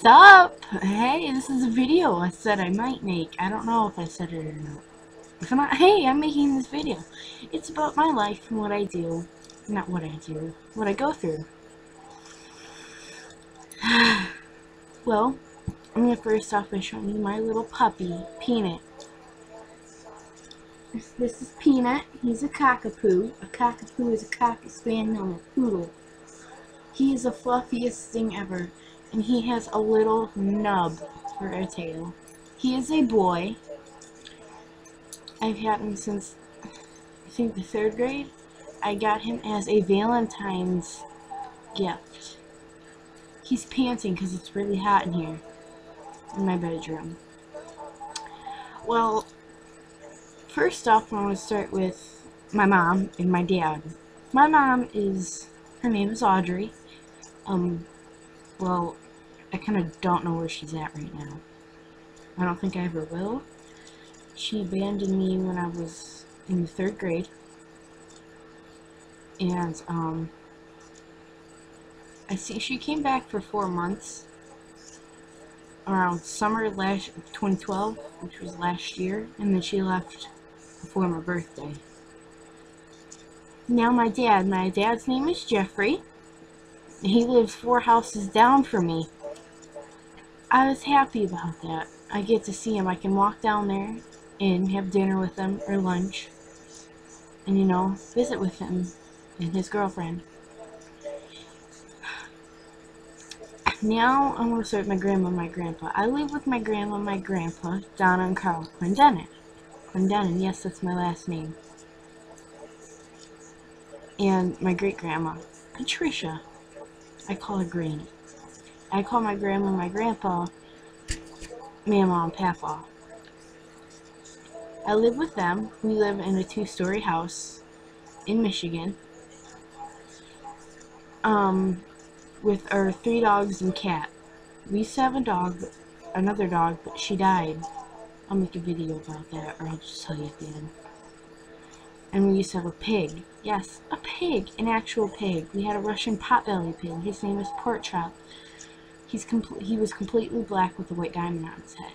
Sup? Hey, this is a video I said I might make. I don't know if I said it or not. If not, hey, I'm making this video. It's about my life and what I do. Not what I do. What I go through. Well, I'm gonna first off by showing you my little puppy, Peanut. This is Peanut. He's a cockapoo. A cockapoo is a cocker spaniel and a poodle. He is the fluffiest thing ever, and he has a little nub for a tail. He is a boy. I've had him since, I think, the 3rd grade. I got him as a Valentine's gift. He's panting because it's really hot in here, in my bedroom. Well, first off, I want to start with my mom and my dad. My mom her name is Audrey. Well, I kind of don't know where she's at right now. I don't think I ever will. She abandoned me when I was in the 3rd grade. And, I see she came back for 4 months. Around summer 2012, which was last year. And then she left before my birthday. Now my dad's name is Jeffrey. He lives 4 houses down from me. I was happy about that. I get to see him. I can walk down there and have dinner with him or lunch. And, you know, visit with him and his girlfriend. Now I'm going to start with my grandma and my grandpa. I live with my grandma and my grandpa, Donna and Carl Clendenin. Clendenin, yes, that's my last name. And my great-grandma, Patricia. I call her Granny. I call my grandma and my grandpa Mama and Papa. I live with them. We live in a 2-story house in Michigan. With our 3 dogs and cat. We used to have another dog, but she died. I'll make a video about that, or I'll just tell you at the end. And we used to have a pig. Yes, a pig. An actual pig. We had a Russian potbelly pig. His name is Pork Chop. He was completely black with a white diamond on his head.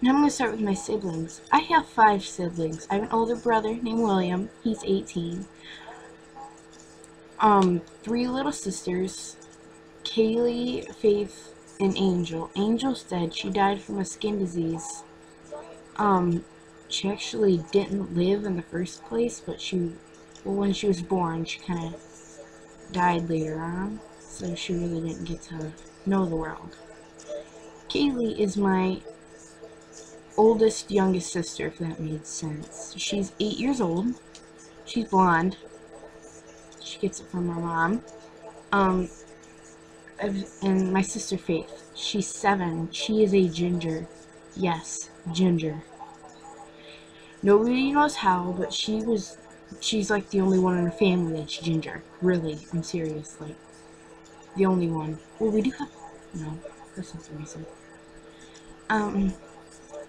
Now I'm going to start with my siblings. I have 5 siblings. I have an older brother named William. He's 18. 3 little sisters. Kaylee, Faith, and Angel. Angel's dead. She died from a skin disease. She actually didn't live in the first place, but when she was born, she kind of died later on, so she really didn't get to know the world. Kaylee is my oldest, youngest sister, if that made sense. She's 8 years old. She's blonde. She gets it from her mom. And my sister Faith. She's 7. She is a ginger. Yes, ginger. Nobody knows how, but she's like the only one in her family that's ginger. Really, I'm serious, like, the only one. Well, we do have, no, that's not the reason.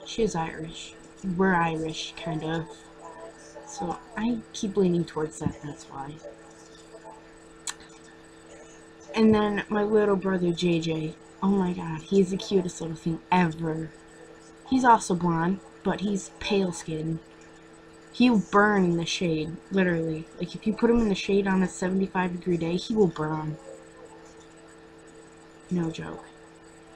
She is Irish. We're Irish, kind of. So, I keep leaning towards that, that's why. And then my little brother, JJ. Oh my god, he's the cutest little thing ever. He's also blonde, but he's pale skinned. He will burn in the shade, literally. Like, if you put him in the shade on a 75-degree day, he will burn. No joke.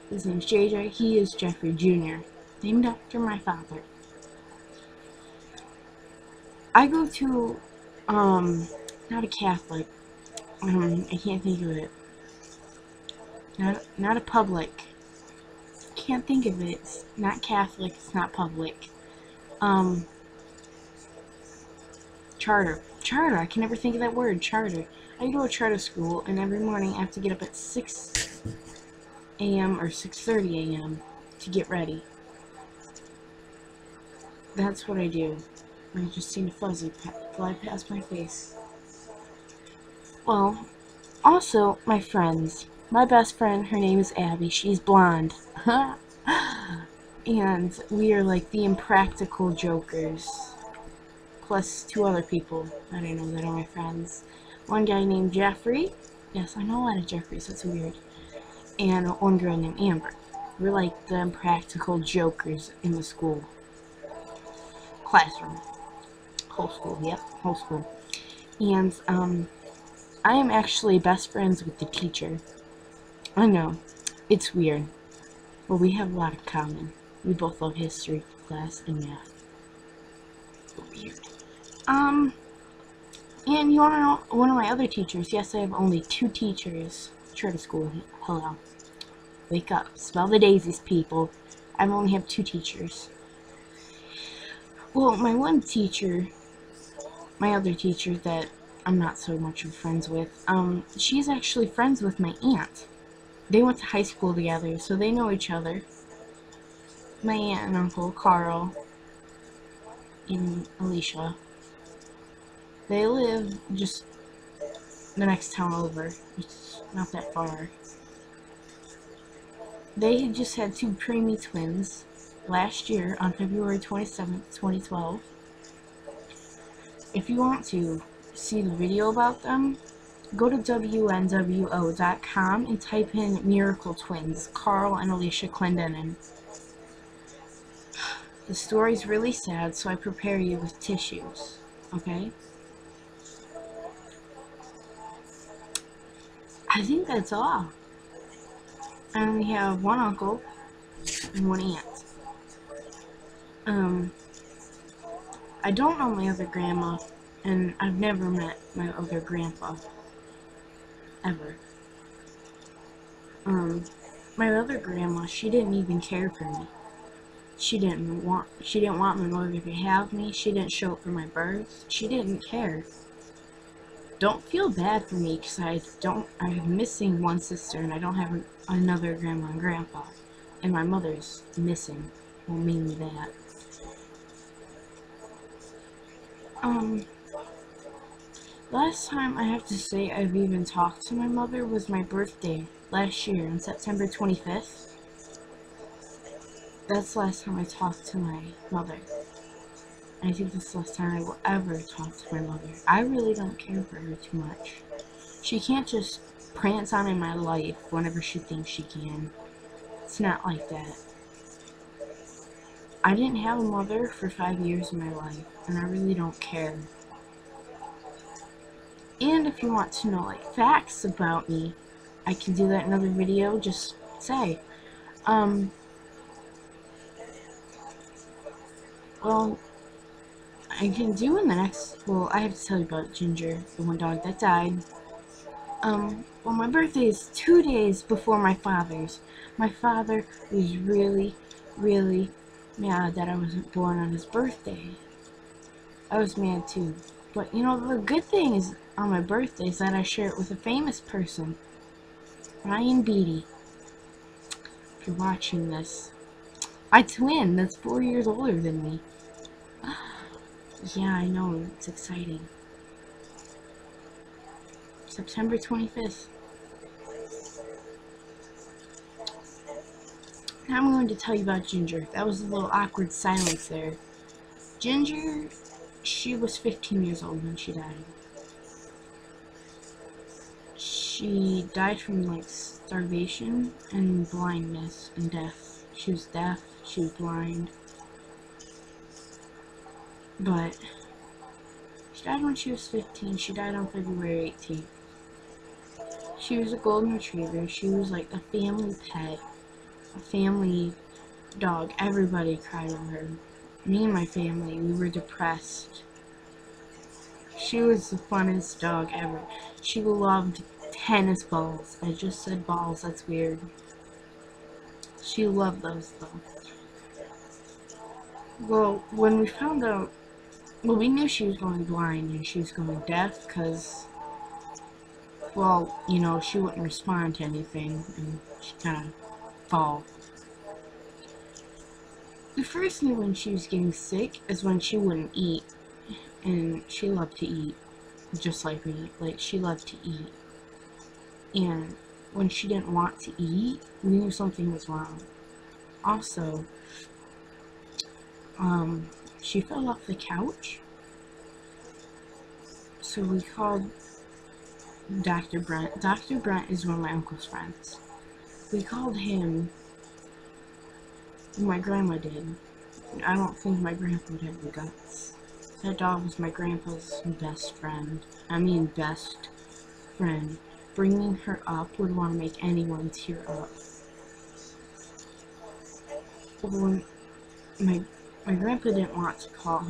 His name's JJ. He is Jeffrey Jr., named after my father. I go to, not a Catholic. I can't think of it. Not a public. Can't think of it. It's not Catholic. It's not public. Charter. I can never think of that word. Charter. I go to a charter school, and every morning I have to get up at 6 a.m. or 6:30 a.m. to get ready. That's what I do. I just seen a fuzzy fly past my face. Well, also, my friends. My best friend, her name is Abby. She's blonde. And we are like the impractical jokers. Plus 2 other people that I know that are my friends. One guy named Jeffrey. Yes, I know a lot of Jeffreys. That's weird. and one girl named Amber. We're like the impractical jokers in the school classroom. Whole school, yep, whole school. And I am actually best friends with the teacher. I know, it's weird, but we have a lot in common. We both love history class and math. Weird. And you wanna know one of my other teachers? Yes, I have only 2 teachers. Charter school, hello. Wake up, smell the daisies, people. I only have 2 teachers. Well, my one teacher, my other teacher that I'm not so much of friends with, she's actually friends with my aunt. They went to high school together, so they know each other. My aunt and uncle, Carl and Alicia, they live just the next town over. It's not that far. They had just had 2 preemie twins last year on February 27th, 2012. If you want to see the video about them, go to WNWO.com and type in Miracle Twins, Carl and Alicia Clendenin. The story's really sad, so I prepare you with tissues, okay? I think that's all. I only have one uncle and one aunt. I don't know my other grandma, and I've never met my other grandpa. Ever. My other grandma, she didn't even care for me. She didn't want my mother to have me. She didn't show up for my birth. She didn't care. Don't feel bad for me, because I'm missing one sister, and I don't have another grandma and grandpa. And my mother's missing. Well, mainly that. Last time I have to say I've even talked to my mother was my birthday last year on September 25th. That's the last time I talked to my mother. I think this is the last time I will ever talk to my mother. I really don't care for her too much. She can't just prance on in my life whenever she thinks she can. It's not like that. I didn't have a mother for 5 years of my life, and I really don't care. And if you want to know, like, facts about me, I can do that in another video. Just say. Well, I can do in the next, well, I have to tell you about Ginger, the one dog that died. Well, my birthday is 2 days before my father's. My father was really, really mad that I wasn't born on his birthday. I was mad too. But, you know, the good thing is, on my birthday, is that I share it with a famous person. Ryan Beatty. If you're watching this. My twin, that's 4 years older than me. Yeah, I know, it's exciting. September 25th. Now I'm going to tell you about Ginger. That was a little awkward silence there. Ginger, she was 15 years old when she died. She died from, like, starvation and blindness and death. She was deaf, she was blind. But she died when she was 15. She died on February 18th. She was a golden retriever. She was like a family pet, a family dog. Everybody cried over her. Me and my family, we were depressed. She was the funnest dog ever. She loved tennis balls. I just said balls, that's weird. She loved those though. Well, when we found out, well, we knew she was going blind and she was going deaf because, well, you know, she wouldn't respond to anything and she'd kind of fall. We first knew when she was getting sick is when she wouldn't eat, and she loved to eat, just like me. Like, she loved to eat, and when she didn't want to eat, we knew something was wrong. Also, she fell off the couch, so we called Dr. Brent. Dr. Brent is one of my uncle's friends. We called him, my grandma did. I don't think my grandpa would have the guts. That dog was my grandpa's best friend. I mean best friend. Bringing her up would want to make anyone tear up. When my grandpa didn't want to call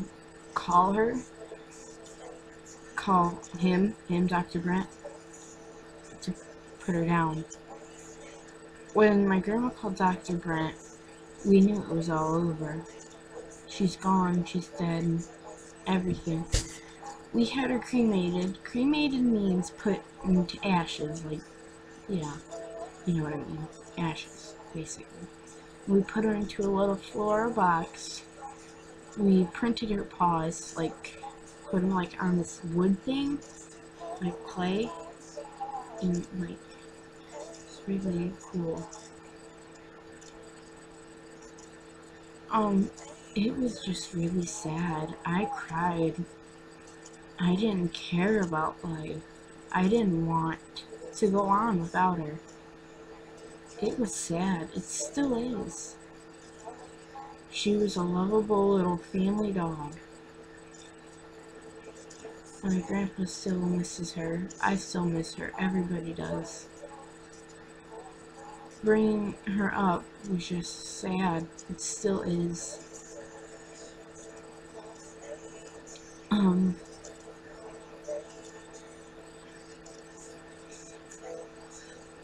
him, Dr. Brent, to put her down. When my grandma called Dr. Brent, we knew it was all over. She's gone, she's dead, everything. We had her cremated. Cremated means put into ashes, like, yeah, you know what I mean. Ashes, basically. We put her into a little floral box. We printed her paws, like, put them, like, on this wood thing, like clay, and, like, it's really cool. It was just really sad. I cried. I didn't care about life. I didn't want to go on without her. It was sad. It still is. She was a lovable little family dog. My grandpa still misses her. I still miss her. Everybody does. Bringing her up was just sad. It still is. Oh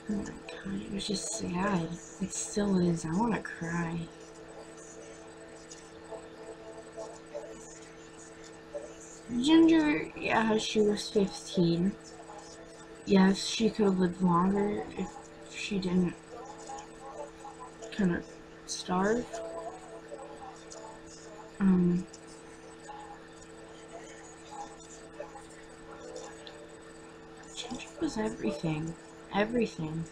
my god, it was just sad. It still is. I want to cry. Ginger, yeah, she was 15. Yes, she could have lived longer if she didn't kind of starve. Ginger was everything. Everything.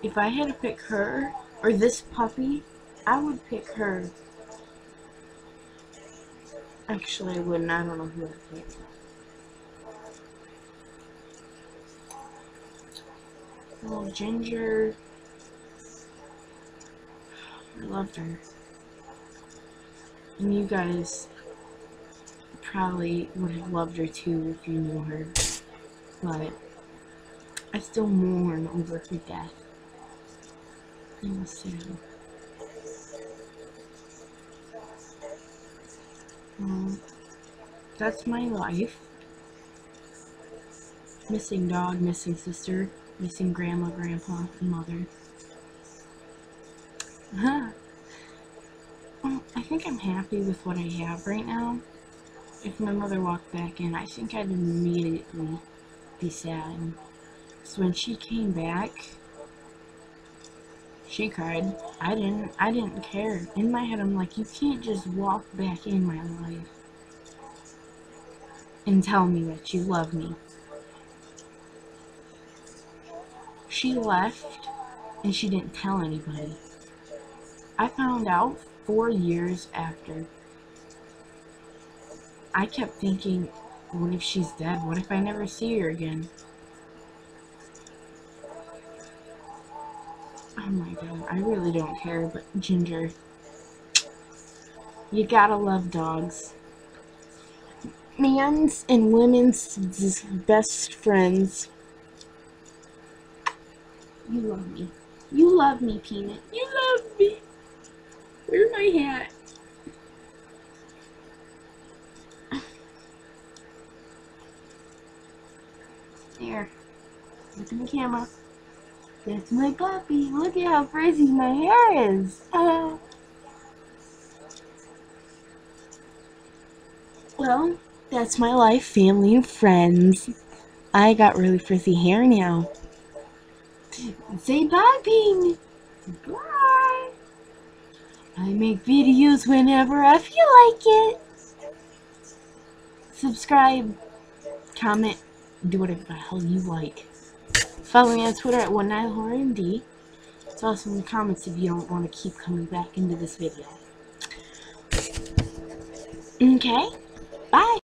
If I had to pick her or this puppy, I would pick her. Actually, I wouldn't. I don't know who I'd pick. Oh, Ginger. I loved her. And you guys probably would have loved her too if you knew her. But I still mourn over her death. It was sad. That's my life. Missing dog, missing sister, missing grandma, grandpa, and mother. I think I'm happy with what I have right now. If my mother walked back in, I think I'd immediately be sad. So when she came back, she cried. I didn't care. In my head, I'm like, you can't just walk back in my life and tell me that you love me. She left, and she didn't tell anybody. I found out 4 years after. I kept thinking, what if she's dead? What if I never see her again? Oh my god, I really don't care, but Ginger, you gotta love dogs. Man's and women's best friends. You love me. You love me, Peanut. You love me. Where's my hat? There. Look in the camera. That's my puppy. Look at how frizzy my hair is. Well, that's my life, family, and friends. I got really frizzy hair now. Say bye, Ping. Bye. I make videos whenever I feel like it. Subscribe, comment, do whatever the hell you like. Follow me on Twitter at 19HorrorMD. It's also in the comments if you don't want to keep coming back into this video. Okay? Bye!